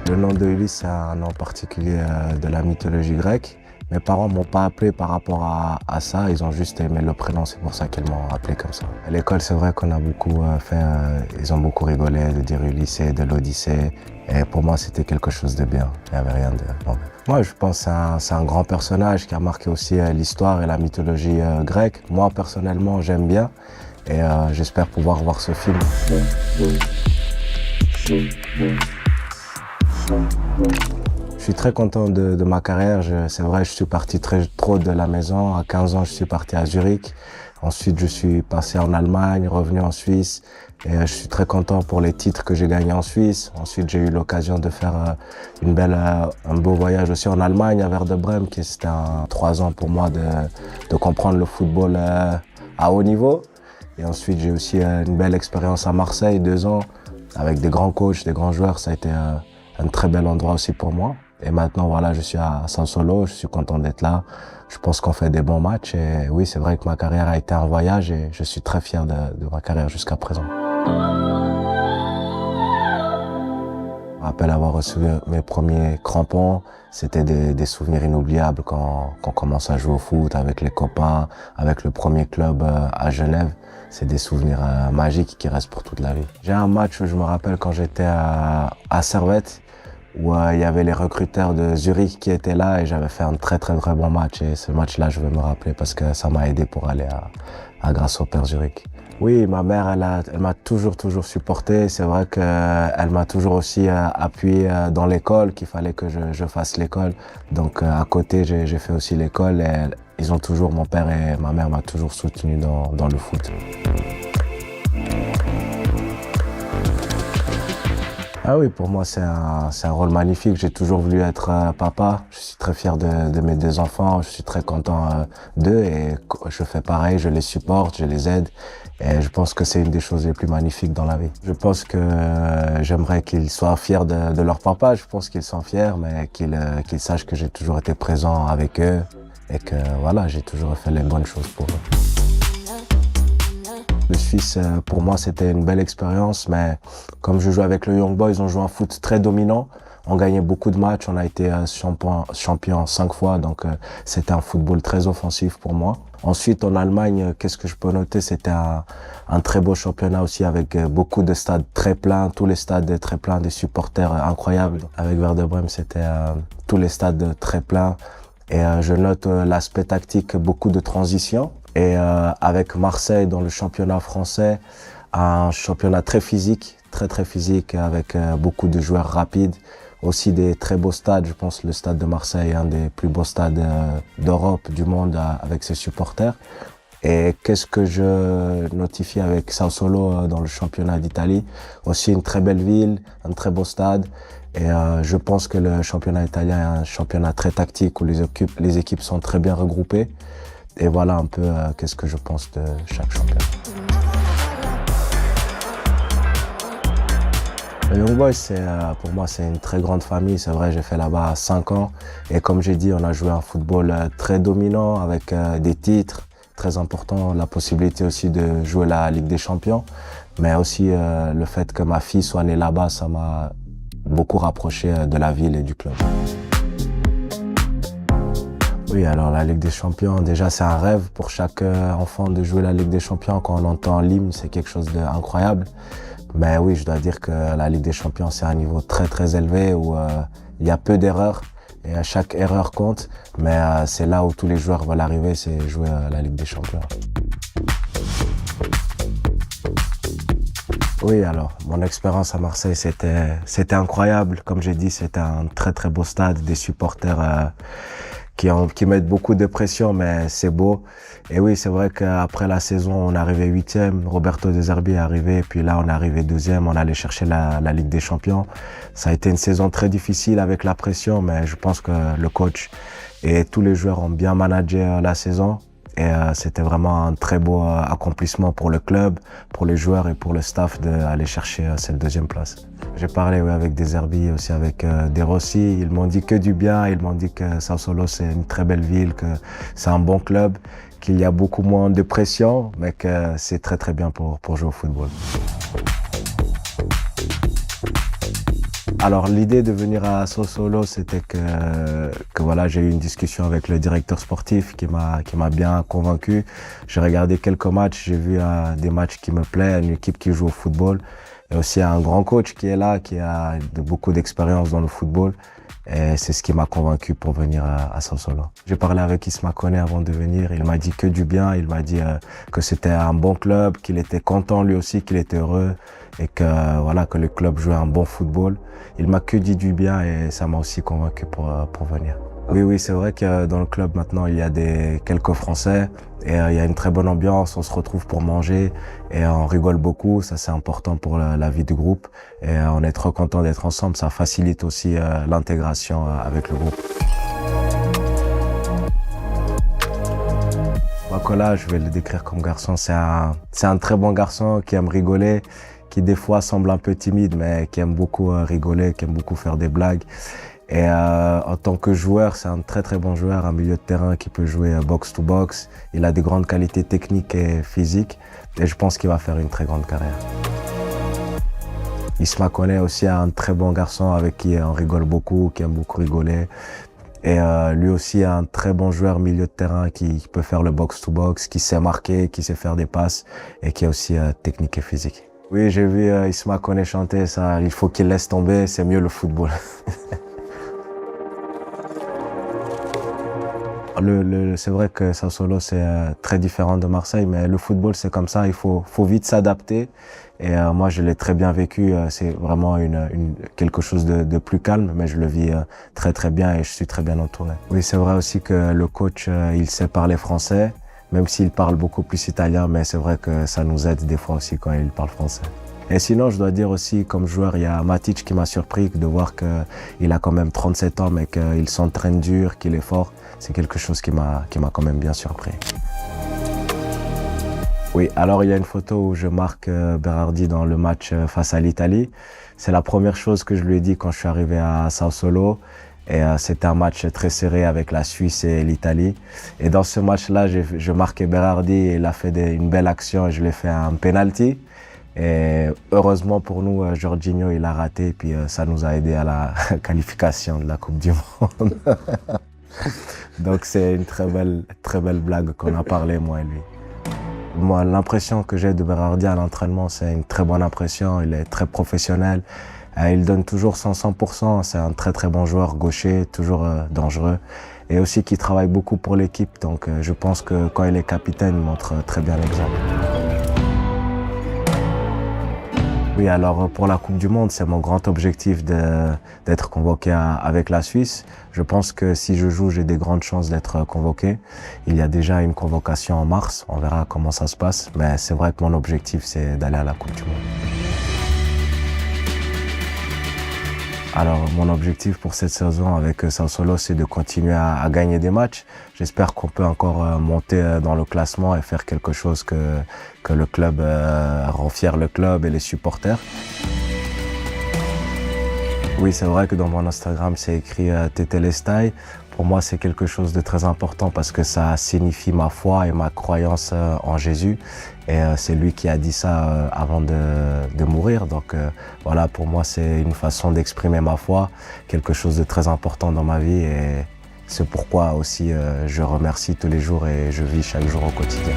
Le nom de Ulysse, c'est un nom particulier de la mythologie grecque. Mes parents m'ont pas appelé par rapport à ça, ils ont juste aimé le prénom, c'est pour ça qu'ils m'ont appelé comme ça. À l'école, c'est vrai qu'on a beaucoup ils ont beaucoup rigolé de dire Ulysse, de l'Odyssée. Et pour moi, c'était quelque chose de bien, il n'y avait rien de mauvais. Moi, je pense que c'est un grand personnage qui a marqué aussi l'histoire et la mythologie grecque. Moi, personnellement, j'aime bien et j'espère pouvoir voir ce film. Je suis très content de ma carrière. C'est vrai, je suis parti très trop de la maison. À 15 ans, je suis parti à Zurich. Ensuite, je suis passé en Allemagne, revenu en Suisse. Et je suis très content pour les titres que j'ai gagnés en Suisse. Ensuite, j'ai eu l'occasion de faire un beau voyage aussi en Allemagne, à Werder Bremen, qui c'était 3 ans pour moi de comprendre le football à haut niveau. Et ensuite, j'ai aussi une belle expérience à Marseille, 2 ans, avec des grands coachs, des grands joueurs. Ça a été un très bel endroit aussi pour moi. Et maintenant, voilà, je suis à Sassuolo, je suis content d'être là. Je pense qu'on fait des bons matchs et oui, c'est vrai que ma carrière a été un voyage et je suis très fier de ma carrière jusqu'à présent. Je me rappelle avoir reçu mes premiers crampons. C'était des souvenirs inoubliables quand on commence à jouer au foot avec les copains, avec le premier club à Genève. C'est des souvenirs magiques qui restent pour toute la vie. J'ai un match où je me rappelle quand j'étais à Servette, où il y avait les recruteurs de Zurich qui étaient là et j'avais fait un très bon match. Et ce match-là, je vais me rappeler parce que ça m'a aidé pour aller à Grasshopper Zurich. Oui, ma mère, elle m'a toujours supporté. C'est vrai qu'elle m'a toujours aussi appuyé dans l'école, qu'il fallait que je fasse l'école. Donc à côté, j'ai fait aussi l'école et ils ont toujours, mon père et ma mère m'a toujours soutenu dans le foot. Ah oui, pour moi, c'est un rôle magnifique. J'ai toujours voulu être papa. Je suis très fier de mes 2 enfants. Je suis très content d'eux et je fais pareil. Je les supporte, je les aide. Et je pense que c'est une des choses les plus magnifiques dans la vie. Je pense que j'aimerais qu'ils soient fiers de leur papa. Je pense qu'ils sont fiers, mais qu'ils sachent que j'ai toujours été présent avec eux et que voilà, j'ai toujours fait les bonnes choses pour eux. Le Suisse, pour moi, c'était une belle expérience, mais comme je joue avec le Young Boys, on joue un foot très dominant. On gagnait beaucoup de matchs, on a été champion 5 fois, donc c'était un football très offensif pour moi. Ensuite, en Allemagne, qu'est-ce que je peux noter? C'était un très beau championnat aussi avec beaucoup de stades très pleins, tous les stades très pleins, des supporters incroyables. Avec Werder Bremen, c'était tous les stades très pleins. Et je note l'aspect tactique, beaucoup de transitions. Et avec Marseille dans le championnat français, un championnat très physique, très physique, avec beaucoup de joueurs rapides. Aussi des très beaux stades, je pense que le stade de Marseille est un des plus beaux stades d'Europe, du monde, avec ses supporters. Et qu'est-ce que je notifie avec Sassuolo dans le championnat d'Italie? Aussi une très belle ville, un très beau stade. Et je pense que le championnat italien est un championnat très tactique où les équipes sont très bien regroupées. Et voilà un peu qu'est-ce que je pense de chaque championnat. Le Young Boys, pour moi, c'est une très grande famille. C'est vrai, j'ai fait là-bas 5 ans. Et comme j'ai dit, on a joué un football très dominant avec des titres très importants. La possibilité aussi de jouer la Ligue des Champions. Mais aussi le fait que ma fille soit née là-bas, ça m'a beaucoup rapproché de la ville et du club. Oui, alors la Ligue des Champions, déjà c'est un rêve pour chaque enfant de jouer la Ligue des Champions. Quand on entend l'hymne, c'est quelque chose d'incroyable. Mais oui, je dois dire que la Ligue des Champions, c'est un niveau très élevé où il y a peu d'erreurs et chaque erreur compte. Mais c'est là où tous les joueurs veulent arriver, c'est jouer à la Ligue des Champions. Oui, alors, mon expérience à Marseille, c'était incroyable. Comme j'ai dit, c'était un très beau stade, des supporters qui mettent beaucoup de pression, mais c'est beau. Et oui, c'est vrai qu'après la saison, on est arrivé 8e, Roberto De Zerbi est arrivé, puis là, on est arrivé 2e, on allait chercher la Ligue des Champions. Ça a été une saison très difficile avec la pression, mais je pense que le coach et tous les joueurs ont bien managé la saison. Et c'était vraiment un très beau accomplissement pour le club, pour les joueurs et pour le staff d'aller chercher cette 2e place. J'ai parlé avec De Zerbi, aussi avec De Rossi. Ils m'ont dit que du bien. Ils m'ont dit que Sassuolo, c'est une très belle ville, que c'est un bon club, qu'il y a beaucoup moins de pression, mais que c'est très bien pour jouer au football. Alors l'idée de venir à Sassuolo, c'était que voilà, j'ai eu une discussion avec le directeur sportif qui m'a bien convaincu. J'ai regardé quelques matchs, j'ai vu des matchs qui me plaisent, une équipe qui joue au football et aussi un grand coach qui est là, qui a beaucoup d'expérience dans le football. Et c'est ce qui m'a convaincu pour venir à Sassuolo. J'ai parlé avec Isma Koné avant de venir. Il m'a dit que du bien. Il m'a dit que c'était un bon club, qu'il était content lui aussi, qu'il était heureux et que voilà que le club jouait un bon football. Il m'a que dit du bien et ça m'a aussi convaincu pour venir. Oui, c'est vrai que dans le club maintenant il y a quelques Français et il y a une très bonne ambiance. On se retrouve pour manger et on rigole beaucoup. Ça c'est important pour la vie du groupe et on est trop content d'être ensemble. Ça facilite aussi l'intégration avec le groupe. Bakola, je vais le décrire comme garçon. C'est un très bon garçon qui aime rigoler, qui des fois semble un peu timide, mais qui aime beaucoup rigoler, qui aime beaucoup faire des blagues. Et en tant que joueur, c'est un très très bon joueur, un milieu de terrain qui peut jouer box to box. Il a des grandes qualités techniques et physiques et je pense qu'il va faire une très grande carrière. Isma Koné aussi un très bon garçon avec qui on rigole beaucoup, qui aime beaucoup rigoler. Et lui aussi un très bon joueur milieu de terrain qui peut faire le box to box, qui sait marquer, qui sait faire des passes et qui est aussi technique et physique. Oui, j'ai vu Isma Koné chanter, ça, il faut qu'il laisse tomber, c'est mieux le football. C'est vrai que Sassuolo c'est très différent de Marseille, mais le football c'est comme ça, il faut vite s'adapter. Et moi je l'ai très bien vécu, c'est vraiment quelque chose de plus calme, mais je le vis très très bien et je suis très bien entouré. Oui, c'est vrai aussi que le coach il sait parler français, même s'il parle beaucoup plus italien, mais c'est vrai que ça nous aide des fois aussi quand il parle français. Et sinon, je dois dire aussi, comme joueur, il y a Matic qui m'a surpris de voir qu'il a quand même 37 ans, mais qu'il s'entraîne dur, qu'il est fort. C'est quelque chose qui m'a quand même bien surpris. Oui, alors il y a une photo où je marque Berardi dans le match face à l'Italie. C'est la première chose que je lui ai dit quand je suis arrivé à Sassuolo. Et c'était un match très serré avec la Suisse et l'Italie. Et dans ce match-là, je marquais Berardi et il a fait une belle action et je lui ai fait un penalty. Et heureusement pour nous, Jorginho, il a raté, puis ça nous a aidé à la qualification de la Coupe du Monde. Donc c'est une très belle blague qu'on a parlé, moi et lui. Moi, l'impression que j'ai de Berardi à l'entraînement, c'est une très bonne impression. Il est très professionnel. Il donne toujours son 100%. C'est un très très bon joueur gaucher, toujours dangereux. Et aussi qui travaille beaucoup pour l'équipe. Donc je pense que quand il est capitaine, il montre très bien l'exemple. Oui, alors pour la Coupe du Monde, c'est mon grand objectif d'être convoqué avec la Suisse. Je pense que si je joue, j'ai des grandes chances d'être convoqué. Il y a déjà une convocation en mars, on verra comment ça se passe. Mais c'est vrai que mon objectif, c'est d'aller à la Coupe du Monde. Alors, mon objectif pour cette saison avec Sassuolo, c'est de continuer à gagner des matchs. J'espère qu'on peut encore monter dans le classement et faire quelque chose que le club rend fier le club et les supporters. Oui, c'est vrai que dans mon Instagram, c'est écrit Tetelestai. Pour moi, c'est quelque chose de très important parce que ça signifie ma foi et ma croyance en Jésus. Et c'est lui qui a dit ça avant de mourir. Donc voilà, pour moi, c'est une façon d'exprimer ma foi, quelque chose de très important dans ma vie. Et c'est pourquoi aussi je remercie tous les jours et je vis chaque jour au quotidien.